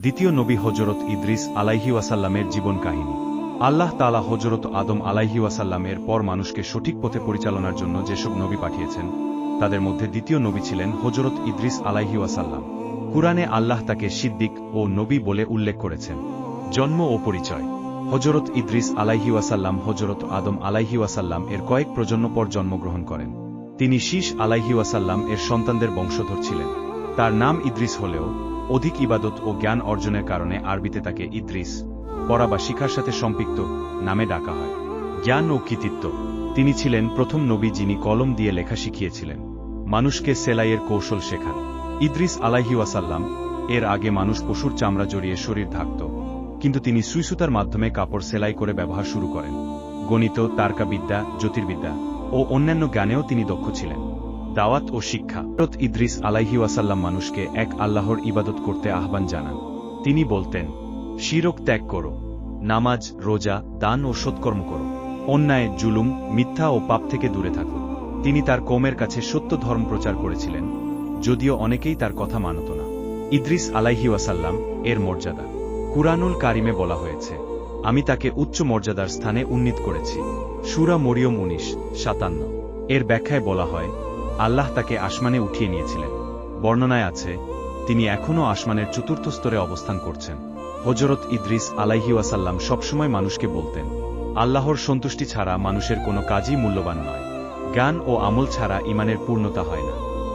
দ্বিতীয় নবী হযরত ইদ্রিস আলাইহি ওয়াসাল্লামের জীবন কাহিনী। আল্লাহ তাআলা হযরত আদম আলাইহি ওয়াসাল্লামের পর মানুষকে সঠিক পথে পরিচালনার জন্য যেসব নবী পাঠিয়েছেন, তাদের মধ্যে দ্বিতীয় নবী ছিলেন হযরত ইদ্রিস আলাইহি ওয়াসাল্লাম। কুরআনে আল্লাহ তাকে সিদ্দিক ও নবী বলে উল্লেখ করেছেন। জন্ম ও পরিচয়। হযরত ইদ্রিস আলাইহি ওয়াসাল্লাম হযরত আদম আলাইহি ওয়াসাল্লাম এর কয়েক প্রজন্ম পর জন্মগ্রহণ করেন। তিনি শীশ আলাইহি ওয়াসাল্লাম এর সন্তানদের বংশধর ছিলেন। তার নাম ইদ্রিস হলেও অধিক ইবাদত ও জ্ঞান অর্জনের কারণে আরবিতে তাকে ইদ্রিস, পড়া বা শিখার সাথে সম্পৃক্ত নামে ডাকা হয়। জ্ঞান ও কৃতিত্ব। তিনি ছিলেন প্রথম নবী যিনি কলম দিয়ে লেখা শিখিয়েছিলেন, মানুষকে সেলাইয়ের কৌশল শেখান। ইদ্রিস আলাইহি ওয়াসাল্লাম এর আগে মানুষ পশুর চামড়া জড়িয়ে শরীর ঢাকত, কিন্তু তিনি সুইসুতার মাধ্যমে কাপড় সেলাই করে ব্যবহার শুরু করেন। গণিত, তার্কাবিদ্যা, জ্যোতির্বিদ্যা ও অন্যান্য জ্ঞানেও তিনি দক্ষ ছিলেন। দাওয়াত ও শিক্ষা। হযরত ইদ্রিস আলাইহি ওয়াসাল্লাম মানুষকে এক আল্লাহর ইবাদত করতে আহ্বান জানান। তিনি বলতেন, শিরক ত্যাগ করো, নামাজ, রোজা, দান ও সৎকর্ম করো, অন্যায়, জুলুম, মিথ্যা ও পাপ থেকে দূরে থাকো। তিনি তার কওমের কাছে সত্য ধর্ম প্রচার করেছিলেন, যদিও অনেকেই তার কথা মানত না। ইদ্রিস আলাইহি ওয়াসাল্লাম এর মর্যাদা। কুরআনুল কারিমে বলা হয়েছে, আমি তাকে উচ্চ মর্যাদার স্থানে উন্নীত করেছি। সূরা মরিয়ম 19:57। এর ব্যাখ্যায় বলা হয়, আল্লাহ তাকে আসমানে উঠিয়ে নিয়েছিলেন। বর্ণনায় আছে, তিনি এখনও আসমানের চতুর্থ স্তরে অবস্থান করছেন। হযরত ইদ্রিস আলাইহি ওয়াসাল্লাম সবসময় মানুষকে বলতেন, আল্লাহর সন্তুষ্টি ছাড়া মানুষের কোনো কাজই মূল্যবান নয়। জ্ঞান ও আমল ছাড়া ঈমানের পূর্ণতা হয় না।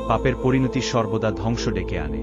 পাপের পরিণতি সর্বদা ধ্বংস ডেকে আনে।